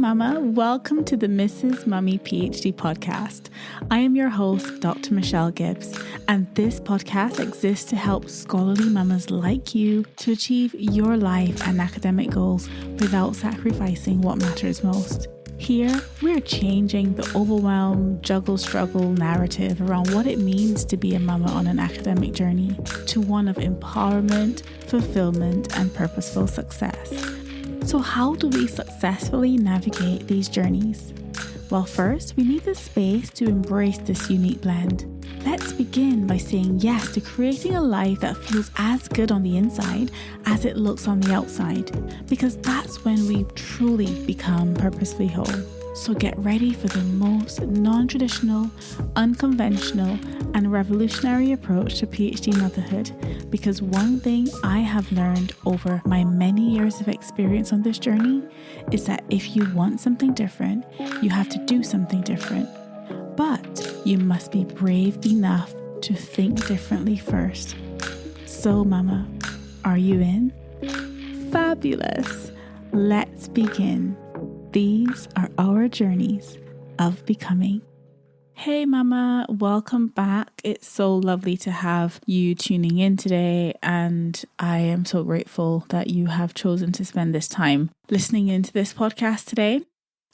Mama, welcome to the Mrs. Mummy PhD podcast. I am your host, Dr. Michelle Gibbs, and this podcast exists to help scholarly mamas like you to achieve your life and academic goals without sacrificing what matters most. Here, we're changing the overwhelm, juggle, struggle narrative around what it means to be a mama on an academic journey to one of empowerment, fulfillment, and purposeful success. So how do we successfully navigate these journeys? Well, first, we need the space to embrace this unique blend. Let's begin by saying yes to creating a life that feels as good on the inside as it looks on the outside, because that's when we truly become purposefully whole. So get ready for the most non-traditional, unconventional, and revolutionary approach to PhD motherhood, because one thing I have learned over my many years of experience on this journey is that if you want something different, you have to do something different. But you must be brave enough to think differently first. So, Mama, are you in? Fabulous! Let's begin. These are our journeys of becoming. Hey Mama, welcome back. It's so lovely to have you tuning in today, and I am so grateful that you have chosen to spend this time listening into this podcast today.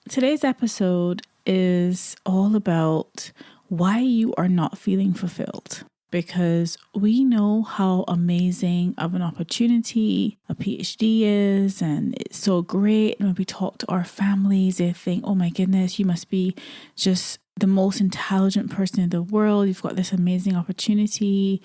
Today's episode is all about why you are not feeling fulfilled, because we know how amazing of an opportunity a PhD is, and it's so great. And when we talk to our families, they think, oh my goodness, you must be just the most intelligent person in the world. You've got this amazing opportunity,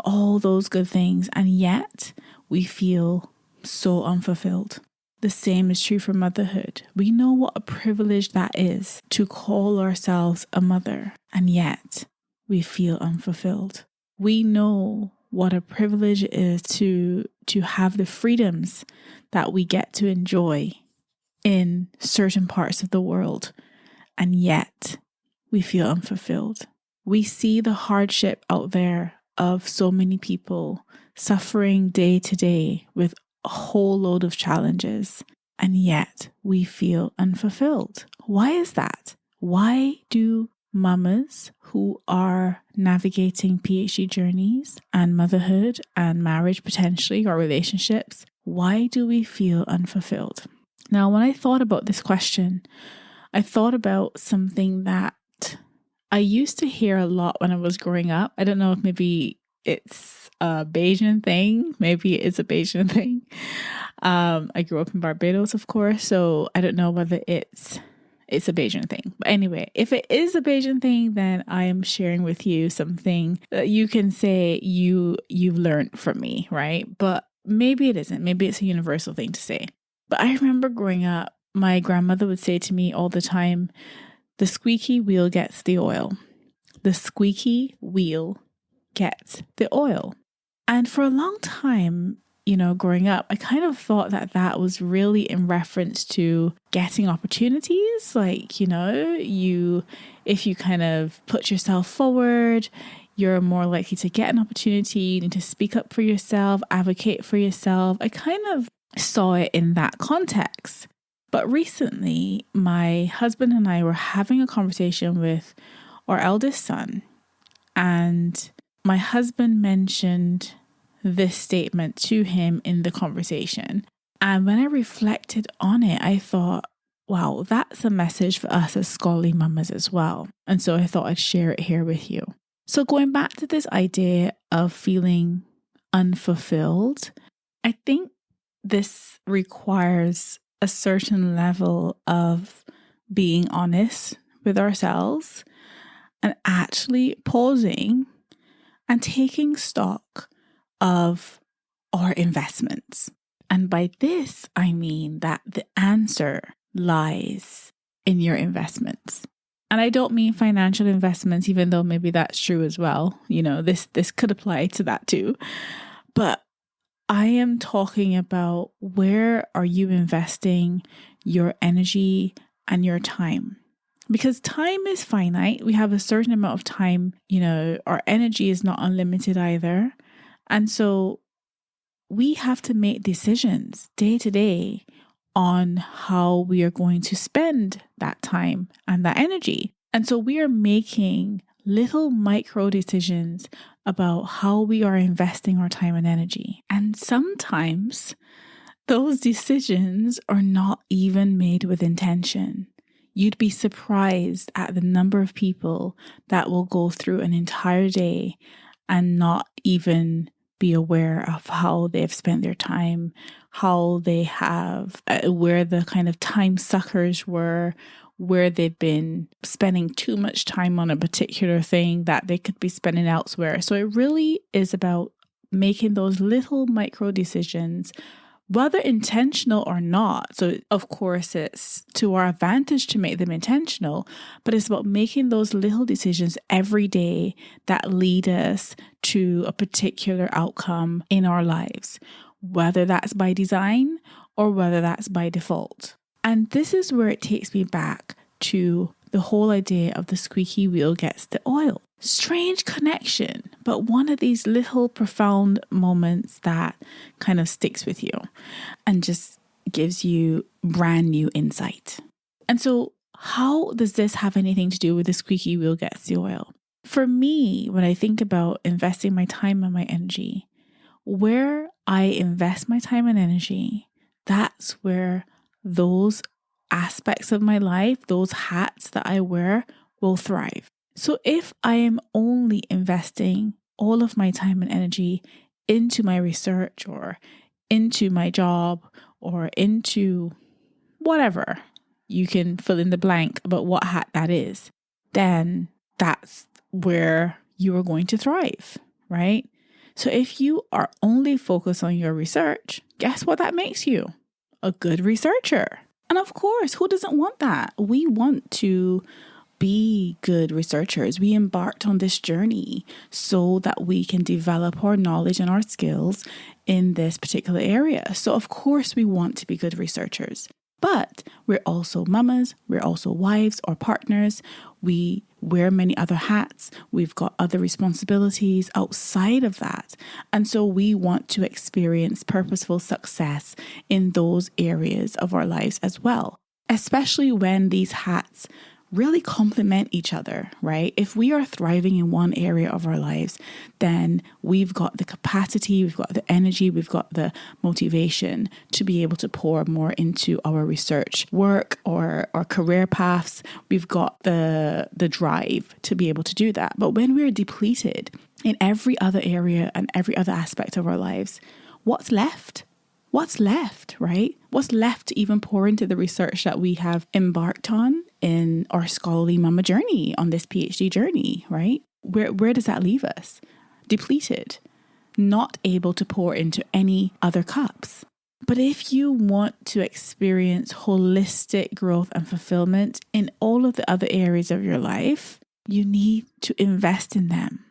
all those good things. And yet we feel so unfulfilled. The same is true for motherhood. We know what a privilege that is to call ourselves a mother, and yet we feel unfulfilled. We know what a privilege it is to have the freedoms that we get to enjoy in certain parts of the world, and yet we feel unfulfilled. We see the hardship out there of so many people suffering day to day with a whole load of challenges, and yet we feel unfulfilled. Why is that? Why do mamas who are navigating PhD journeys and motherhood and marriage potentially, or relationships, why do we feel unfulfilled? Now, when I thought about this question, I thought about something that I used to hear a lot when I was growing up. I don't know if maybe it's a Bayesian thing. Maybe it is a Bayesian thing. I grew up in Barbados, of course, so I don't know whether it's a Bayesian thing. But anyway, if it is a Bayesian thing, then I am sharing with you something that you can say you've learned from me, right? But maybe it isn't. Maybe it's a universal thing to say. But I remember growing up, my grandmother would say to me all the time, the squeaky wheel gets the oil. The squeaky wheel gets the oil. And for a long time, growing up, I kind of thought that was really in reference to getting opportunities. Like, if you kind of put yourself forward, you're more likely to get an opportunity. You need to speak up for yourself, advocate for yourself. I kind of saw it in that context. But recently, my husband and I were having a conversation with our eldest son, and my husband mentioned this statement to him in the conversation. And when I reflected on it, I thought, wow, that's a message for us as scholarly mamas as well. And so I thought I'd share it here with you. So going back to this idea of feeling unfulfilled, I think this requires a certain level of being honest with ourselves and actually pausing and taking stock of our investments. And by this, I mean that the answer lies in your investments. And I don't mean financial investments, even though maybe that's true as well. This could apply to that too. But I am talking about, where are you investing your energy and your time? Because time is finite. We have a certain amount of time. Our energy is not unlimited either. And so we have to make decisions day to day on how we are going to spend that time and that energy. And so we are making little micro decisions about how we are investing our time and energy. And sometimes those decisions are not even made with intention. You'd be surprised at the number of people that will go through an entire day and not even be aware of how they've spent their time, how they have, where the kind of time suckers were, where they've been spending too much time on a particular thing that they could be spending elsewhere. So it really is about making those little micro decisions, whether intentional or not. So of course it's to our advantage to make them intentional, but it's about making those little decisions every day that lead us to a particular outcome in our lives, whether that's by design or whether that's by default. And this is where it takes me back to the whole idea of the squeaky wheel gets the oil. Strange connection, but one of these little profound moments that kind of sticks with you and just gives you brand new insight. And so how does this have anything to do with the squeaky wheel gets the oil? For me, when I think about investing my time and my energy, where I invest my time and energy, that's where those aspects of my life, those hats that I wear, will thrive. So if I am only investing all of my time and energy into my research or into my job or into whatever, you can fill in the blank about what hat that is, then that's where you are going to thrive, right? So if you are only focused on your research, guess what that makes you? A good researcher. And of course, who doesn't want that? We want to be good researchers. We embarked on this journey so that we can develop our knowledge and our skills in this particular area. So of course we want to be good researchers, but we're also mamas, we're also wives or partners. We wear many other hats. We've got other responsibilities outside of that. And so we want to experience purposeful success in those areas of our lives as well, especially when these hats really complement each other, right? If we are thriving in one area of our lives, then we've got the capacity, we've got the energy, we've got the motivation to be able to pour more into our research work or our career paths. We've got the drive to be able to do that. But when we're depleted in every other area and every other aspect of our lives, what's left? What's left, right? What's left to even pour into the research that we have embarked on in our scholarly mama journey, on this PhD journey, right? Where does that leave us? Depleted, not able to pour into any other cups. But if you want to experience holistic growth and fulfillment in all of the other areas of your life, you need to invest in them.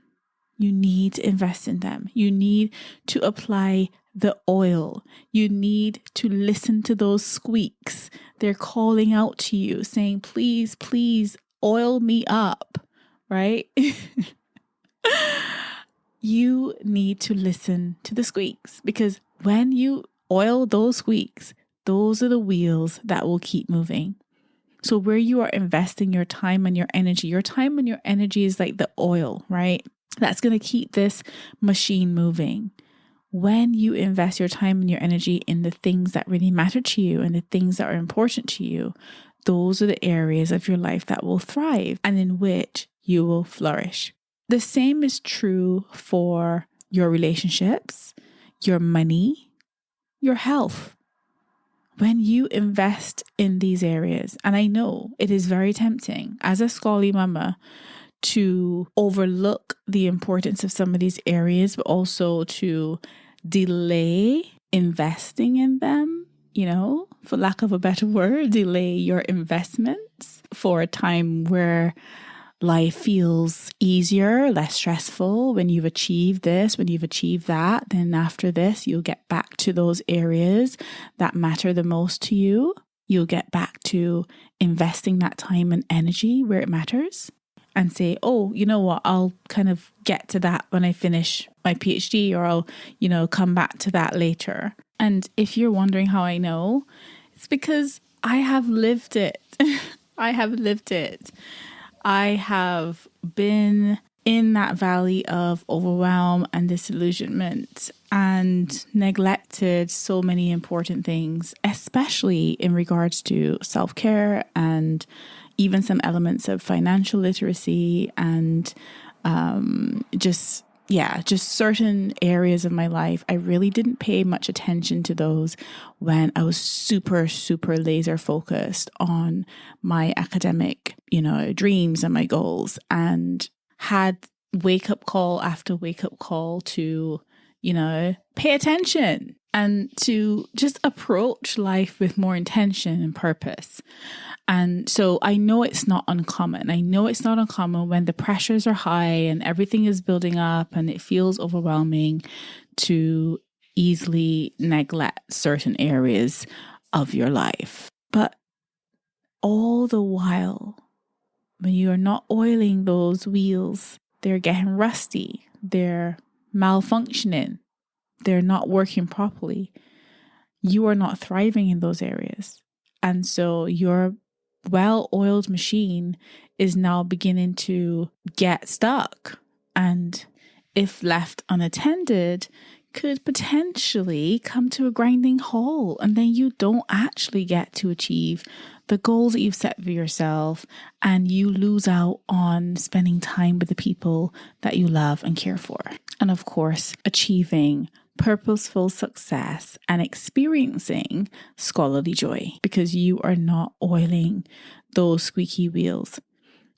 You need to invest in them. You need to apply the oil. You need to listen to those squeaks. They're calling out to you saying, please, please oil me up, right? You need to listen to the squeaks, because when you oil those squeaks, those are the wheels that will keep moving. So where you are investing your time and your energy is like the oil, right? That's going to keep this machine moving. When you invest your time and your energy in the things that really matter to you and the things that are important to you, those are the areas of your life that will thrive and in which you will flourish. The same is true for your relationships, your money, your health. When you invest in these areas, and I know it is very tempting as a scholarly mama to overlook the importance of some of these areas, but also to delay investing in them, for lack of a better word, delay your investments for a time where life feels easier, less stressful. When you've achieved this, when you've achieved that, then after this, you'll get back to those areas that matter the most to you. You'll get back to investing that time and energy where it matters and say, oh, you know what, I'll kind of get to that when I finish my PhD, or I'll, come back to that later. And if you're wondering how I know, It's because I have lived it. I have lived it. I have been in that valley of overwhelm and disillusionment and neglected so many important things, especially in regards to self-care and even some elements of financial literacy and just certain areas of my life. I really didn't pay much attention to those when I was super, super laser focused on my academic, dreams and my goals, and had wake up call after wake up call to, pay attention and to just approach life with more intention and purpose. And so I know it's not uncommon. I know it's not uncommon when the pressures are high and everything is building up and it feels overwhelming to easily neglect certain areas of your life. But all the while, when you are not oiling those wheels, they're getting rusty, they're malfunctioning, they're not working properly. You are not thriving in those areas. And so your well-oiled machine is now beginning to get stuck, and if left unattended, could potentially come to a grinding halt, and then you don't actually get to achieve the goals that you've set for yourself, and you lose out on spending time with the people that you love and care for. And of course, achieving purposeful success and experiencing scholarly joy, because you are not oiling those squeaky wheels.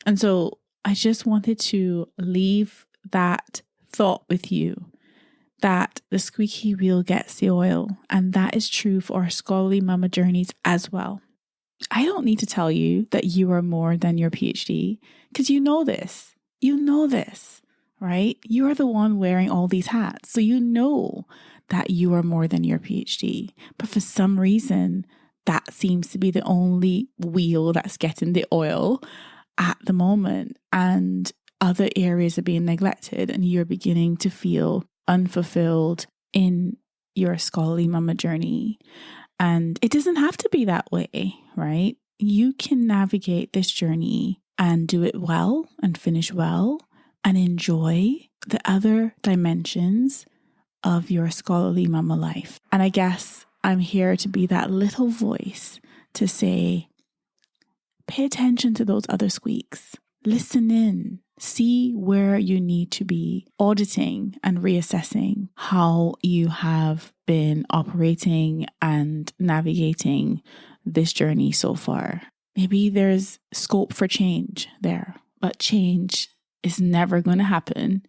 And so I just wanted to leave that thought with you, that the squeaky wheel gets the oil, and that is true for our scholarly mama journeys as well. I don't need to tell you that you are more than your PhD, because you know this, right? You're the one wearing all these hats. So you know that you are more than your PhD. But for some reason, that seems to be the only wheel that's getting the oil at the moment. And other areas are being neglected, and you're beginning to feel unfulfilled in your scholarly mama journey. And it doesn't have to be that way, right? You can navigate this journey and do it well and finish well and enjoy the other dimensions of your scholarly mama life. And I guess I'm here to be that little voice to say, pay attention to those other squeaks. Listen in. See where you need to be auditing and reassessing how you have been operating and navigating this journey so far. Maybe there's scope for change there, but change is never going to happen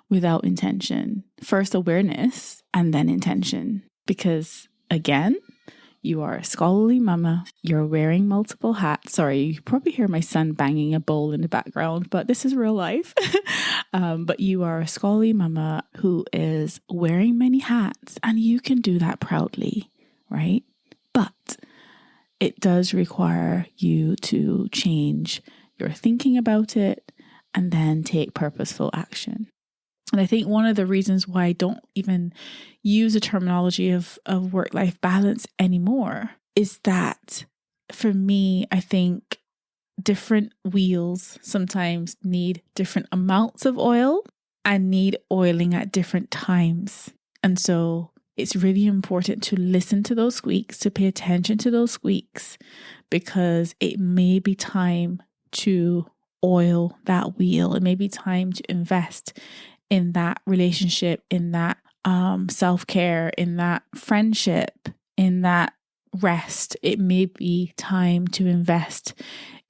without intention. First awareness and then intention. Because again, you are a scholarly mama. You're wearing multiple hats. Sorry, you probably hear my son banging a bowl in the background, but this is real life. But you are a scholarly mama who is wearing many hats, and you can do that proudly, right? But it does require you to change your thinking about it and then take purposeful action. And I think one of the reasons why I don't even use the terminology of work-life balance anymore is that for me, I think different wheels sometimes need different amounts of oil and need oiling at different times. And so it's really important to listen to those squeaks, to pay attention to those squeaks, because it may be time to oil that wheel. It may be time to invest in that relationship, in that self-care, in that friendship, in that rest. It may be time to invest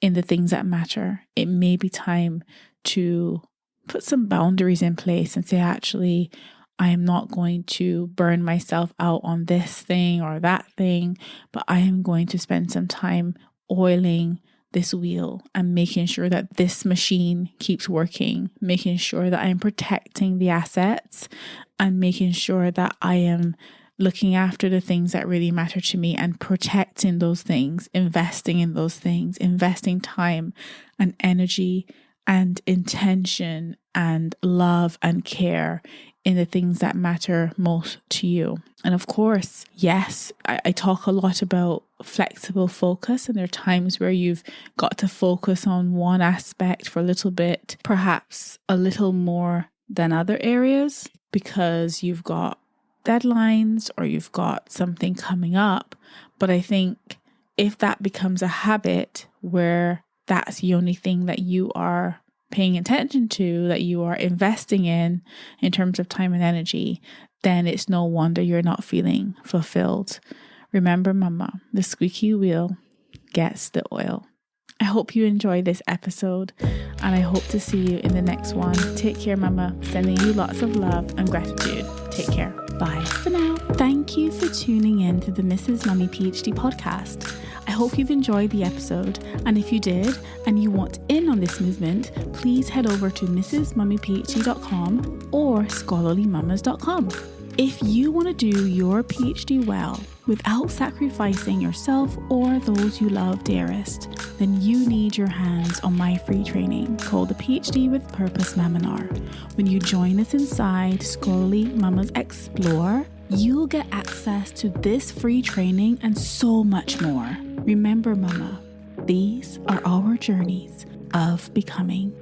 in the things that matter. It may be time to put some boundaries in place and say, actually, I am not going to burn myself out on this thing or that thing, but I am going to spend some time oiling this wheel and making sure that this machine keeps working, making sure that I'm protecting the assets and making sure that I am looking after the things that really matter to me and protecting those things, investing in those things, investing time and energy and intention and love and care in the things that matter most to you. And of course, yes, I talk a lot about flexible focus, and there are times where you've got to focus on one aspect for a little bit, perhaps a little more than other areas, because you've got deadlines or you've got something coming up. But I think if that becomes a habit where that's the only thing that you are paying attention to, that you are investing in terms of time and energy, then it's no wonder you're not feeling fulfilled. Remember, mama, the squeaky wheel gets the oil. I hope you enjoy this episode, and I hope to see you in the next one. Take care, mama. Sending you lots of love and gratitude. Take care. Bye for now. Thank you for tuning in to the Mrs. Mummy PhD podcast. I hope you've enjoyed the episode, and if you did and you want in on this movement, please head over to mrsmummyphd.com or scholarlymamas.com. If you want to do your PhD well without sacrificing yourself or those you love dearest, then you need your hands on my free training called the PhD with Purpose Maminar. When you join us inside Scholarly Mamas Explore, you'll get access to this free training and so much more. Remember, mama, these are our journeys of becoming.